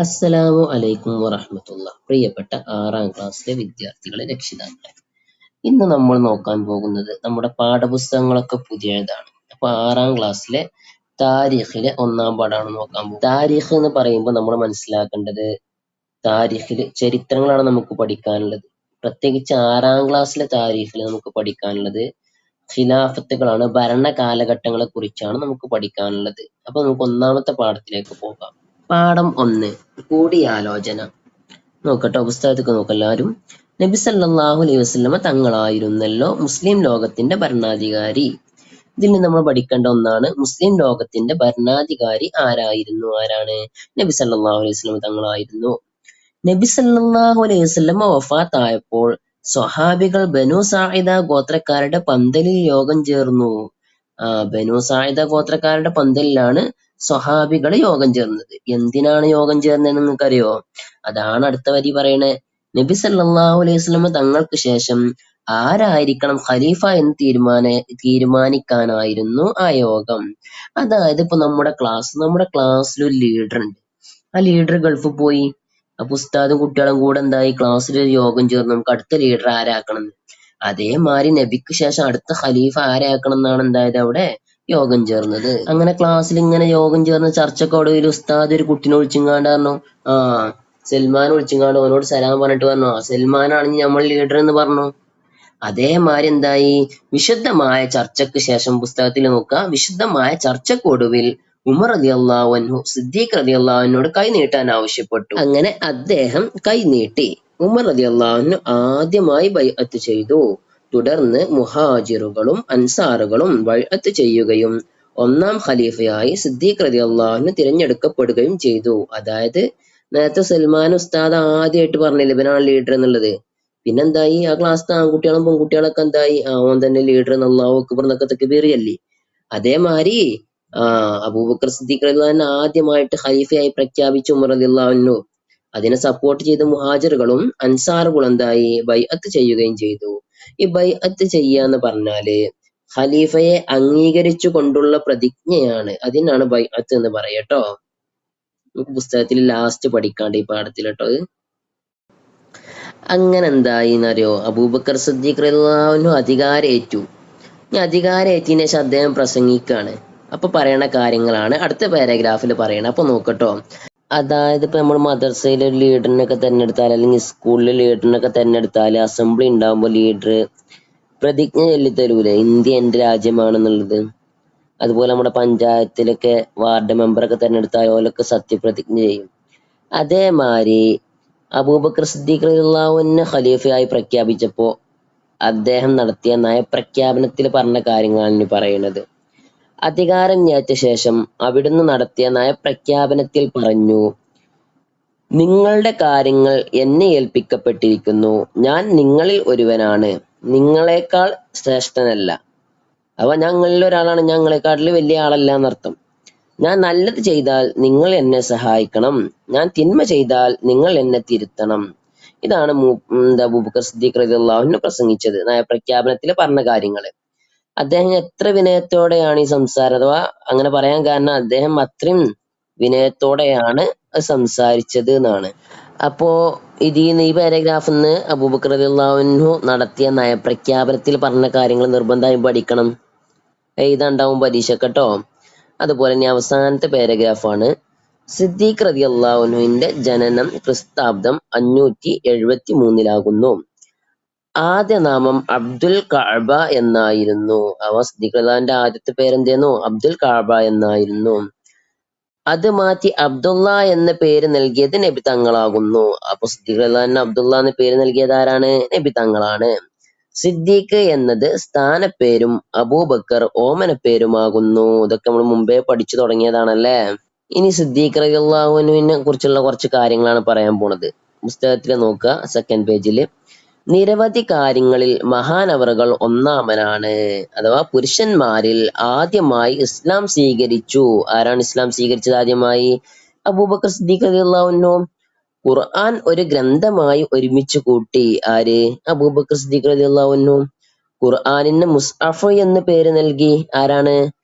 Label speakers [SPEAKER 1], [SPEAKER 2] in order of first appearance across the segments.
[SPEAKER 1] അസ്സലാമു അലൈക്കും വറഹ്മത്തുള്ള. പ്രിയപ്പെട്ട 6ാം ക്ലാസ്സിലെ വിദ്യാർത്ഥികളെ, രക്ഷിതാക്കളെ, ഇന്ന് നമ്മൾ നോക്കാൻ പോകുന്നത് നമ്മുടെ പാഠപുസ്തകങ്ങളൊക്കെ പുതിയതാണ്. അപ്പൊ 6ാം ക്ലാസ്സിലെ താരീഖിലെ 1ാം പാഠമാണ് നോക്കാൻ പോകുന്നത്. താരീഖ് എന്ന് പറയുമ്പോൾ നമ്മൾ മനസ്സിലാക്കേണ്ടത്, താരീഖിൽ ചരിത്രങ്ങളാണ് നമുക്ക് പഠിക്കാനുള്ളത്. പ്രത്യേകിച്ച് 6ാം ക്ലാസ്സിലെ താരീഖിൽ നമുക്ക് പഠിക്കാനുള്ളത് ഖിലാഫത്തുകളാണ്, ഭരണ കാലഘട്ടങ്ങളെ കുറിച്ചാണ് നമുക്ക് പഠിക്കാനുള്ളത്. അപ്പൊ നമുക്ക് 1ാമത്തെ പാഠത്തിലേക്ക് പോകാം. പാഠം 1, കൂടിയാലോചന. നോക്കട്ടോ, പുസ്തകത്തേക്ക് നോക്കെല്ലാവരും. നബി സല്ലല്ലാഹു അലൈഹി വസല്ലമ തങ്ങളായിരുന്നല്ലോ മുസ്ലിം ലോകത്തിന്റെ ഭരണാധികാരി. ഇതിൽ നിന്ന് നമ്മൾ പഠിക്കേണ്ട ഒന്നാണ്, മുസ്ലിം ലോകത്തിന്റെ ഭരണാധികാരി ആരാണ്? നബി സല്ലല്ലാഹു അലൈഹി വസല്ലമ തങ്ങളായിരുന്നു. നബി സല്ലല്ലാഹു അലൈഹി വസല്ലമ വഫാത്തായപ്പോൾ സ്വഹാബികൾ ബനു സാഇദ ഗോത്രക്കാരുടെ പന്തലിൽ യോഗം ചേർന്നു. ബനു സാഇദ ഗോത്രക്കാരുടെ പന്തലിലാണ് സ്വഹാബികൾ യോഗം ചേർന്നത്. എന്തിനാണ് യോഗം ചേർന്നതെന്ന് നിങ്ങൾക്കറിയോ? അതാണ് അടുത്ത വരി പറയണേ. നബി സല്ലല്ലാഹു അലൈഹി വസല്ലമ തങ്ങൾക്ക് ശേഷം ആരായിരിക്കണം ഖലീഫ എന്ന് തീരുമാനിക്കാനായിരുന്നു ആ യോഗം. അതായത് ഇപ്പൊ നമ്മുടെ ക്ലാസ്സിൽ ഒരു ലീഡർ ഉണ്ട്. ആ ലീഡർ ഗൾഫിൽ പോയി. അപ്പൊ ഉസ്താദും കുട്ടികളും കൂടെ എന്തായി, ക്ലാസ്സിൽ ഒരു യോഗം ചേർന്നു, നമുക്ക് അടുത്ത ലീഡർ ആരാക്കണം എന്ന്. അതേമാതിരി നബിക്ക് ശേഷം അടുത്ത ഖലീഫ ആരാക്കണം എന്നാണ് എന്തായത് അവിടെ യോഗം ചേർന്നത്. അങ്ങനെ ക്ലാസ്സിൽ ഇങ്ങനെ യോഗം ചേർന്ന ചർച്ചക്കൊടുവിൽ ഉസ്താദ് ഒരു കുട്ടിനെ വിളിച്ചിങ്ങാണ്ട് പറഞ്ഞു, സൽമാൻ വിളിച്ചിങ്ങാണ്ട് അവനോട് സലാം പറഞ്ഞിട്ട് പറഞ്ഞു, സൽമാനാണ് നമ്മൾ ലീഡർ എന്ന് പറഞ്ഞു. അതേമാതിരി എന്തായി, വിശുദ്ധമായ ചർച്ചയ്ക്ക് ശേഷം പുസ്തകത്തിൽ നോക്കുക, വിശുദ്ധമായ ചർച്ചക്കൊടുവിൽ ഉമർ റളിയല്ലാഹു അൻഹു സിദ്ദീഖ് റളിയല്ലാഹു അൻഹുവിനോട് കൈ നീട്ടാൻ ആവശ്യപ്പെട്ടു. അങ്ങനെ അദ്ദേഹം കൈ നീട്ടി. ഉമർ റളിയല്ലാഹു അൻഹു ആദ്യമായി ബൈഅത്ത് ചെയ്തു. തുടർന്ന് മുഹാജിറുകളും അൻസാറുകളും ബൈഅത്ത് ചെയ്യുകയും 1ാം ഖലീഫയായി സിദ്ദീഖ് റളിയല്ലാഹു അൻഹു തിരഞ്ഞെടുക്കപ്പെടുകയും ചെയ്തു. അതായത് നേരത്തെ സൽമാൻ ഉസ്താദ് ആദ്യമായിട്ട് പറഞ്ഞില്ലേ ഇവനാണ് ലീഡർ എന്നുള്ളത്. പിന്നെന്തായി, ആ ക്ലാസ്സിലെ ആൺകുട്ടികളും പെൺകുട്ടികളൊക്കെ എന്തായി, ഓൻ തന്നെ ലീഡർ അല്ലാഹു അക്ബർ എന്നൊക്കെ തക്ബീർ ചൊല്ലി. അതേമാതിരി അബൂബക്കർ സിദ്ദീഖ് റളിയല്ലാഹു അൻഹു ആദ്യമായിട്ട് ഖലീഫയായി പ്രഖ്യാപിച്ചു ഉമർ റളിയല്ലാഹു അൻഹു. അതിനെ സപ്പോർട്ട് ചെയ്ത മുഹാജിറുകളും അൻസാറുകളും എന്തായി, ബൈഅത്ത് ചെയ്യുകയും ചെയ്തു. ഈ ബൈഅത്ത് ചെയ്യാന്ന് പറഞ്ഞാല് ഖലീഫയെ അംഗീകരിച്ചു കൊണ്ടുള്ള പ്രതിജ്ഞയാണ്. അതിനാണ് ബൈഅത്ത് എന്ന് പറയട്ടോ. നമുക്ക് പുസ്തകത്തിൽ ലാസ്റ്റ് പഠിക്കാണ്ട് ഈ പാഠത്തിൽ കേട്ടോ. അങ്ങനെ എന്തായി എന്നറിയോ, അബൂബക്കർ സിദ്ദീഖ് റളിയല്ലാഹു അൻഹു അധികാരമേറ്റു. അധികാരമേറ്റതിന് ശേഷം അദ്ദേഹം പ്രസംഗിക്കാണ്. അപ്പൊ പറയണ കാര്യങ്ങളാണ് അടുത്ത പാരഗ്രാഫിൽ പറയണത്. അപ്പൊ നോക്കട്ടോ. അതായത് ഇപ്പൊ നമ്മൾ മദ്രസയിൽ ഒരു ലീഡറിനൊക്കെ തെരഞ്ഞെടുത്താൽ, അല്ലെങ്കിൽ സ്കൂളിൽ ലീഡറിനൊക്കെ തെരഞ്ഞെടുത്താൽ, അസംബ്ലി ഉണ്ടാകുമ്പോൾ ലീഡർ പ്രതിജ്ഞ ചൊല്ലിത്തരൂലേ, ഇന്ത്യ എന്റെ രാജ്യമാണെന്നുള്ളത്. അതുപോലെ നമ്മുടെ പഞ്ചായത്തിലൊക്കെ വാർഡ് മെമ്പറൊക്കെ തെരഞ്ഞെടുത്താൽ ഓലൊക്കെ സത്യപ്രതിജ്ഞ ചെയ്യും. അതേമാതിരി അബൂബക്കർ സിദ്ദീഖ് റളിയല്ലാഹു അൻഹു ഖലീഫയായി പ്രഖ്യാപിച്ചപ്പോ അദ്ദേഹം നടത്തിയ നയപ്രഖ്യാപനത്തിൽ പറഞ്ഞ കാര്യങ്ങളാണ് ഇനി പറയുന്നത്. അധികാരം ഏറ്റ ശേഷം അവിടുന്ന് നടത്തിയ നയപ്രഖ്യാപനത്തിൽ പറഞ്ഞു, നിങ്ങളുടെ കാര്യങ്ങൾ എന്നെ ഏൽപ്പിക്കപ്പെട്ടിരിക്കുന്നു. ഞാൻ നിങ്ങളിൽ ഒരുവനാണ്, നിങ്ങളെക്കാൾ ശ്രേഷ്ഠനല്ല. അവ ഞങ്ങളിൽ ഒരാളാണ്, ഞങ്ങളെക്കാട്ടിൽ വലിയ ആളല്ല എന്നർത്ഥം. ഞാൻ നല്ലത് ചെയ്താൽ നിങ്ങൾ എന്നെ സഹായിക്കണം, ഞാൻ തിന്മ ചെയ്താൽ നിങ്ങൾ എന്നെ തിരുത്തണം. ഇതാണ് അബൂബക്കർ സിദ്ദീഖ് റളിയല്ലാഹു അൻഹു പ്രസംഗിച്ചത്, നയപ്രഖ്യാപനത്തിൽ പറഞ്ഞ കാര്യങ്ങള്. അദ്ദേഹം എത്ര വിനയത്തോടെയാണ് ഈ സംസാരം, അഥവാ അങ്ങനെ പറയാൻ കാരണം അദ്ദേഹം അത്രയും വിനയത്തോടെയാണ് സംസാരിച്ചത് എന്നാണ്. അപ്പോ ഈ പാരഗ്രാഫിൽ നിന്ന് അബൂബക്കർ റളിയല്ലാഹു അൻഹു നടത്തിയ നയപ്രഖ്യാപനത്തിൽ പറഞ്ഞ കാര്യങ്ങൾ നിർബന്ധമായും പഠിക്കണം. എഴുതാണ്ടാവും പരീക്ഷക്കെട്ടോ. അതുപോലെ ഇനി അവസാനത്തെ പാരഗ്രാഫാണ്. സിദ്ദീഖ് റളിയല്ലാഹു അൻഹുവിന്റെ ജനനം ക്രിസ്താബ്ദം 573 ആദ്യ നാമം അബ്ദുൽ കഅബ എന്നായിരുന്നു. സിദ്ദീഖ് റളിയല്ലാഹുവിന്റെ ആദ്യത്തെ പേരെന്തേന്നു? അബ്ദുൽ കഅബ എന്നായിരുന്നു. അത് മാറ്റി അബ്ദുള്ള എന്ന പേര് നൽകിയത് നബി തങ്ങളാകുന്നു. അപ്പൊ സിദ്ദീഖ് റളിയല്ലാഹു അബ്ദുള്ള എന്ന പേര് നൽകിയത് ആരാണ്? നബി തങ്ങളാണ്. സിദ്ദീഖ് എന്നത് സ്ഥാനപ്പേരും അബൂബക്കർ ഓമനപ്പേരുമാകുന്നു. ഇതൊക്കെ നമ്മൾ മുമ്പേ പഠിച്ചു തുടങ്ങിയതാണല്ലേ. ഇനി സിദ്ദീഖ് റളിയല്ലാഹു അൻഹുവിനെ കുറിച്ചുള്ള കുറച്ച് കാര്യങ്ങളാണ് പറയാൻ പോണത്. പുസ്തകത്തിൽ നോക്കുക, 2nd പേജിൽ. നിരവധി കാര്യങ്ങളിൽ മഹാനവറുകൾ ഒന്നാമനാണ്. അഥവാ പുരുഷന്മാരിൽ ആദ്യമായി ഇസ്ലാം സ്വീകരിച്ചു. ആരാണ് ഇസ്ലാം സ്വീകരിച്ചത് ആദ്യമായി? അബൂബക്കർ സിദ്ദീഖ് റളിയല്ലാഹു അൻഹു. ഖുർആൻ ഒരു ഗ്രന്ഥമായി ഒരുമിച്ച് കൂട്ടി. ആര്? അബൂബക്കർ സിദ്ദീഖ് റളിയല്ലാഹു അൻഹു. ഖുർആനിന് മുസ്ഹഫ് എന്ന് പേര് നൽകി. ആരാണ്?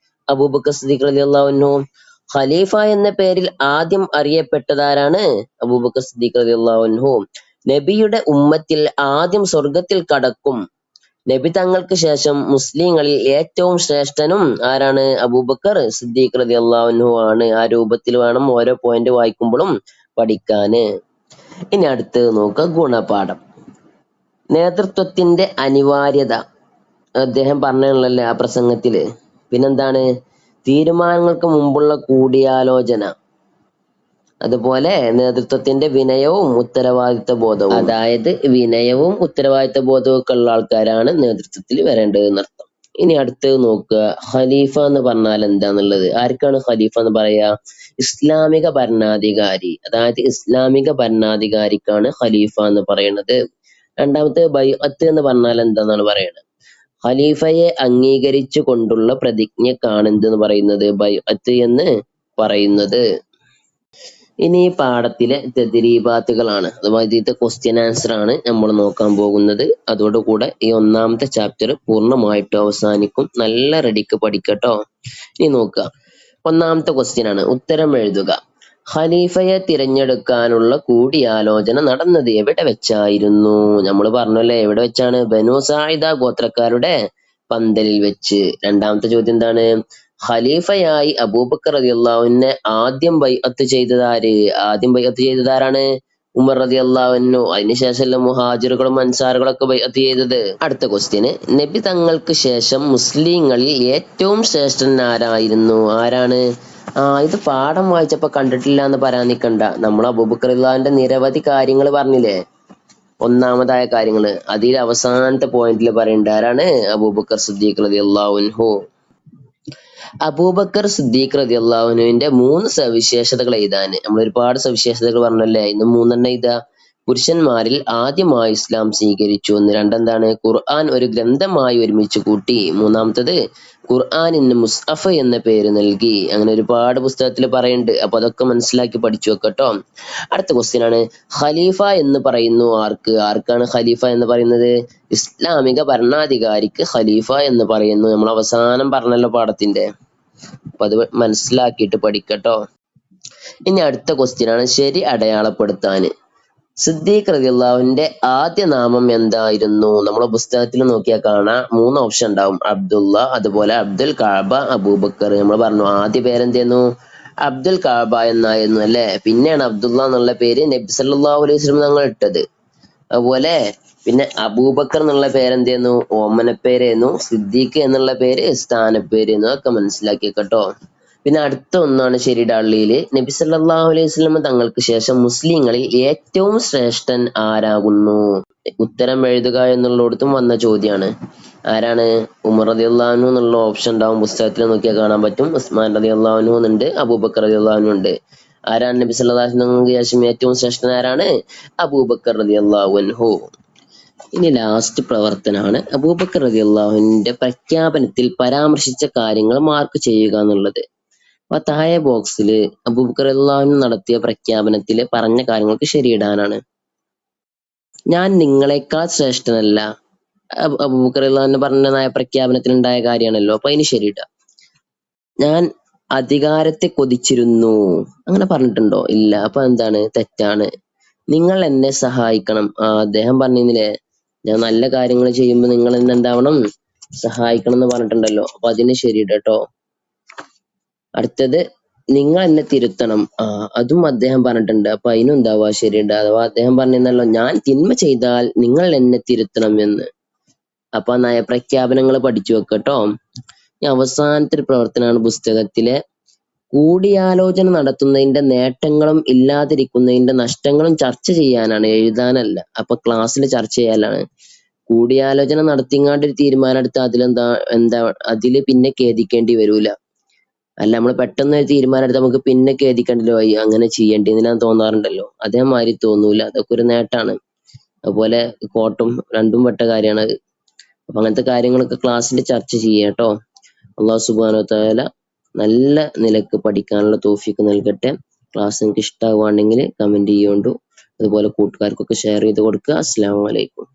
[SPEAKER 1] അബൂബക്കർ സിദ്ദീഖ് റളിയല്ലാഹു അൻഹു. ഖലീഫ എന്ന പേരിൽ ആദ്യം അറിയപ്പെട്ടതാരാണ്? അബൂബക്കർ സിദ്ദീഖ് റളിയല്ലാഹു അൻഹു. നബിയുടെ ഉമ്മത്തിൽ ആദ്യം സ്വർഗത്തിൽ കടക്കും നബി തങ്ങൾക്ക് ശേഷം മുസ്ലിങ്ങളിൽ ഏറ്റവും ശ്രേഷ്ഠനും ആരാണ്? അബൂബക്കർ സിദ്ദീഖ് റളിയല്ലാഹു അൻഹു ആണ്. ആ രൂപത്തിൽ വേണം ഓരോ പോയിന്റ് വായിക്കുമ്പോഴും പഠിക്കാന്. ഇനി അടുത്തത് നോക്കുക, ഗുണപാഠം. നേതൃത്വത്തിന്റെ അനിവാര്യത അദ്ദേഹം പറഞ്ഞല്ലേ ആ പ്രസംഗത്തില്. പിന്നെന്താണ്? തീരുമാനങ്ങൾക്ക് മുമ്പുള്ള കൂടിയാലോചന, അതുപോലെ നേതൃത്വത്തിന്റെ വിനയവും ഉത്തരവാദിത്ത ബോധവും. അതായത് വിനയവും ഉത്തരവാദിത്ത ബോധവും ഒക്കെ ഉള്ള ആൾക്കാരാണ് നേതൃത്വത്തിൽ വരേണ്ടത് എന്നർത്ഥം. ഇനി അടുത്തത് നോക്കുക, ഖലീഫ എന്ന് പറഞ്ഞാൽ എന്താന്നുള്ളത്. ആർക്കാണ് ഖലീഫ എന്ന് പറയാ? ഇസ്ലാമിക ഭരണാധികാരി. അതായത് ഇസ്ലാമിക ഭരണാധികാരിക്കാണ് ഖലീഫ എന്ന് പറയുന്നത്. രണ്ടാമത്തെ ബൈഅത്ത് എന്ന് പറഞ്ഞാൽ എന്താന്നാണ് പറയുന്നത്? ഖലീഫയെ അംഗീകരിച്ചു കൊണ്ടുള്ള പ്രതിജ്ഞക്കാണ് എന്തെന്ന് പറയുന്നത്? ബൈഅത്ത് എന്ന് പറയുന്നത്. ഇനി ഈ പാഠത്തിലെ തദ്രീബാത്തുകളാണ്, അഥവാ ഇതിന്റെ ക്വസ്റ്റ്യൻ ആൻസർ ആണ് നമ്മൾ നോക്കാൻ പോകുന്നത്. അതോടുകൂടെ ഈ ഒന്നാമത്തെ ചാപ്റ്റർ പൂർണ്ണമായിട്ടും അവസാനിക്കും. നല്ല റെഡിക്ക് പഠിക്കട്ടോ. ഇനി നോക്കുക, ഒന്നാമത്തെ ക്വസ്റ്റ്യൻ ആണ്, ഉത്തരം എഴുതുക. ഖലീഫയെ തിരഞ്ഞെടുക്കാനുള്ള കൂടിയാലോചന നടന്നത് എവിടെ വെച്ചായിരുന്നു? നമ്മൾ പറഞ്ഞല്ലേ, എവിടെ വെച്ചാണ്? ബനു സായിദ ഗോത്രക്കാരുടെ പന്തലിൽ വെച്ച്. രണ്ടാമത്തെ ചോദ്യം എന്താണ്? ഖലീഫയായി അബൂബക്കർ റളിയല്ലാഹുവിനെ ആദ്യം ബൈഅത്ത് ചെയ്തതാര്? ആദ്യം ബൈഅത്ത് ചെയ്തതാരാണ്? ഉമർ റളിയല്ലാഹു അൻഹു. അതിനുശേഷമല്ലേ മുഹാജിറുകളും അൻസാറുകളും ഒക്കെ ബൈഅത്ത് ചെയ്തത്. അടുത്ത ക്വസ്റ്റ്യന്, നബി തങ്ങൾക്ക് ശേഷം മുസ്ലിങ്ങളിൽ ഏറ്റവും ശ്രേഷ്ഠൻ ആരായിരുന്നു? ആരാണ്? ഇത് പാഠം വായിച്ചപ്പോ കണ്ടിട്ടില്ല എന്ന് പറയാൻ നിൽക്കണ്ട. നമ്മൾ അബൂബക്കർ റളിയല്ലാഹുവിന്റെ നിരവധി കാര്യങ്ങൾ പറഞ്ഞില്ലേ, ഒന്നാമതായ കാര്യങ്ങള്. അതിൽ അവസാനത്തെ പോയിന്റിൽ പറയേണ്ട ആരാണ്? അബൂബക്കർ സിദ്ദീഖ് റളിയല്ലാഹു അൻഹു. അബൂബക്കർ സിദ്ദീഖ് റളിയല്ലാഹുവിന്റെ 3 സവിശേഷതകൾ എഴുതാന്. നമ്മൾ ഒരുപാട് സവിശേഷതകൾ പറഞ്ഞല്ലേ, ഇന്ന് 3 എഴുതാ. പുരുഷന്മാരിൽ ആദ്യമായി ഇസ്ലാം സ്വീകരിച്ചു എന്ന്. രണ്ടെന്താണ്? ഖുർആൻ ഒരു ഗ്രന്ഥമായി ഒരുമിച്ച് കൂട്ടി. മൂന്നാമത്തത് ഖുർആനിന് മുസ്ഹഫ് എന്ന പേര് നൽകി. അങ്ങനെ ഒരുപാട് പുസ്തകത്തിൽ പറയുന്നുണ്ട്. അപ്പൊ അതൊക്കെ മനസ്സിലാക്കി പഠിച്ചു വെക്കട്ടോ. അടുത്ത ക്വസ്റ്റ്യൻ ആണ്, ഖലീഫ എന്ന് പറയുന്നു ആർക്ക്? ആർക്കാണ് ഖലീഫ എന്ന് പറയുന്നത്? ഇസ്ലാമിക ഭരണാധികാരിക്ക് ഖലീഫ എന്ന് പറയുന്നു. നമ്മൾ അവസാനം പറഞ്ഞല്ലോ പാഠത്തിന്റെ. അപ്പൊ അത് മനസ്സിലാക്കിയിട്ട് പഠിക്കട്ടോ. ഇനി അടുത്ത ക്വസ്റ്റ്യൻ ആണ്, ശരി അടയാളപ്പെടുത്താന്. സിദ്ദീഖ് റളിയല്ലാഹുവിന്റെ ആദ്യ നാമം എന്തായിരുന്നു? നമ്മളെ പുസ്തകത്തിൽ നോക്കിയാൽ കാണാം 3 ഓപ്ഷൻ ഉണ്ടാവും. അബ്ദുള്ള, അതുപോലെ അബ്ദുൽ കഅബ, അബൂബക്കർ. നമ്മൾ പറഞ്ഞു ആദ്യ പേരെന്തായിരുന്നു? അബ്ദുൽ കഅബ എന്നായിരുന്നു അല്ലെ. പിന്നെയാണ് അബ്ദുള്ള എന്നുള്ള പേര് നബി സല്ലല്ലാഹു അലൈഹി വസല്ലം തങ്ങൾ ഇട്ടത്. അതുപോലെ പിന്നെ അബൂബക്കർ എന്നുള്ള പേരെന്തായിരുന്നു? ഓമനപ്പേരായിരുന്നു. സിദ്ദീഖ് എന്നുള്ള പേര് സ്ഥാനപ്പേരായിരുന്നു. അതൊക്കെ മനസ്സിലാക്കി കേട്ടോ. പിന്നെ അടുത്ത ഒന്നാണ് ശരി ഡള്ളിയില്, നബി സല്ലല്ലാഹു അലൈഹി വസല്ലം തങ്ങൾക്ക് ശേഷം മുസ്ലിങ്ങളിൽ ഏറ്റവും ശ്രേഷ്ഠൻ ആരാകുന്നു? ഉത്തരം എഴുതുക എന്നുള്ളിടത്തും വന്ന ചോദ്യമാണ്. ആരാണ്? ഉമർ റളിയല്ലാഹു അൻഹു എന്നുള്ള ഓപ്ഷൻ ഉണ്ടാവും. പുസ്തകത്തിൽ നോക്കിയാൽ കാണാൻ പറ്റും. ഉസ്മാൻ റളിയല്ലാഹു അൻഹു ഉണ്ട്, അബൂബക്കർ റളിയല്ലാഹു അൻഹു ഉണ്ട്. ആരാണ് നബി സല്ലല്ലാഹു അലൈഹി വസല്ലം ശേഷം ഏറ്റവും ശ്രേഷ്ഠൻ ആരാണ്? അബൂബക്കർ റളിയല്ലാഹു അൻഹു. ഇനി ലാസ്റ്റ് പ്രവർത്തനമാണ്, അബൂബക്കർ റളിയല്ലാഹുവിന്റെ പ്രഖ്യാപനത്തിൽ പരാമർശിച്ച കാര്യങ്ങൾ മാർക്ക് ചെയ്യുക എന്നുള്ളത്. അപ്പൊ താഴെ ബോക്സിൽ അബൂബക്കർ റളിയല്ലാഹു അൻഹു നടത്തിയ പ്രഖ്യാപനത്തിൽ പറഞ്ഞ കാര്യങ്ങൾക്ക് ശരിയിടാനാണ്. ഞാൻ നിങ്ങളെക്കാൾ ശ്രേഷ്ഠനല്ല. അബൂബക്കർ റളിയല്ലാഹു അൻഹു പറഞ്ഞ പ്രഖ്യാപനത്തിൽ ഉണ്ടായ കാര്യമാണല്ലോ, അപ്പൊ അതിന് ശരിയിടാം. ഞാൻ അധികാരത്തെ കൊതിച്ചിരുന്നു, അങ്ങനെ പറഞ്ഞിട്ടുണ്ടോ? ഇല്ല. അപ്പൊ എന്താണ്? തെറ്റാണ്. നിങ്ങൾ എന്നെ സഹായിക്കണം. അദ്ദേഹം പറഞ്ഞില്ലേ, ഞാൻ നല്ല കാര്യങ്ങൾ ചെയ്യുമ്പോൾ നിങ്ങൾ എന്നെ എന്താവണം? സഹായിക്കണം എന്ന് പറഞ്ഞിട്ടുണ്ടല്ലോ, അപ്പൊ അതിന് ശരിയിടട്ടോ. അടുത്തത്, നിങ്ങൾ എന്നെ തിരുത്തണം. അതും അദ്ദേഹം പറഞ്ഞിട്ടുണ്ട്, അപ്പൊ അതിനും എന്താവുക? ശരിയുണ്ട്. അഥവാ അദ്ദേഹം പറഞ്ഞല്ലോ, ഞാൻ തിന്മ ചെയ്താൽ നിങ്ങൾ എന്നെ തിരുത്തണം എന്ന്. അപ്പൊ നയപ്രഖ്യാപനങ്ങൾ പഠിച്ചു വെക്കട്ടോ. അവസാനത്തെ ഒരു പ്രവർത്തനമാണ് പുസ്തകത്തിലെ, കൂടിയാലോചന നടത്തുന്നതിന്റെ നേട്ടങ്ങളും ഇല്ലാതിരിക്കുന്നതിന്റെ നഷ്ടങ്ങളും ചർച്ച ചെയ്യാനാണ്, എഴുതാനല്ല. അപ്പൊ ക്ലാസ്സിൽ ചർച്ച ചെയ്യാനാണ്. കൂടിയാലോചന നടത്തിങ്ങാണ്ട് ഒരു തീരുമാനം എടുത്താൽ അതില് പിന്നെ ഖേദിക്കേണ്ടി വരൂല. അല്ല, നമ്മൾ പെട്ടെന്ന് ഒരു തീരുമാനം എടുത്താൽ നമുക്ക് പിന്നെ ഖേദിക്കണ്ടല്ലോ, അങ്ങനെ ചെയ്യേണ്ടി എന്തിനാന്ന് തോന്നാറുണ്ടല്ലോ. അതേമാതിരി തോന്നൂല. അതൊക്കെ ഒരു നേട്ടാണ്. അതുപോലെ കോട്ടും രണ്ടും പെട്ട കാര്യമാണ്. അപ്പൊ അങ്ങനത്തെ കാര്യങ്ങളൊക്കെ ക്ലാസ്സിൽ ചർച്ച ചെയ്യാം കേട്ടോ. അല്ലാഹു സുബ്ഹാനഹു വ തആല നല്ല നിലക്ക് പഠിക്കാനുള്ള തൗഫീഖ് നൽകട്ടെ. ക്ലാസ് നിങ്ങൾക്ക് ഇഷ്ടമാവുകയാണെങ്കിൽ കമന്റ് ചെയ്യുകൊണ്ടു. അതുപോലെ കൂട്ടുകാർക്കൊക്കെ ഷെയർ ചെയ്ത് കൊടുക്കുക. അസ്സലാമു അലൈക്കും.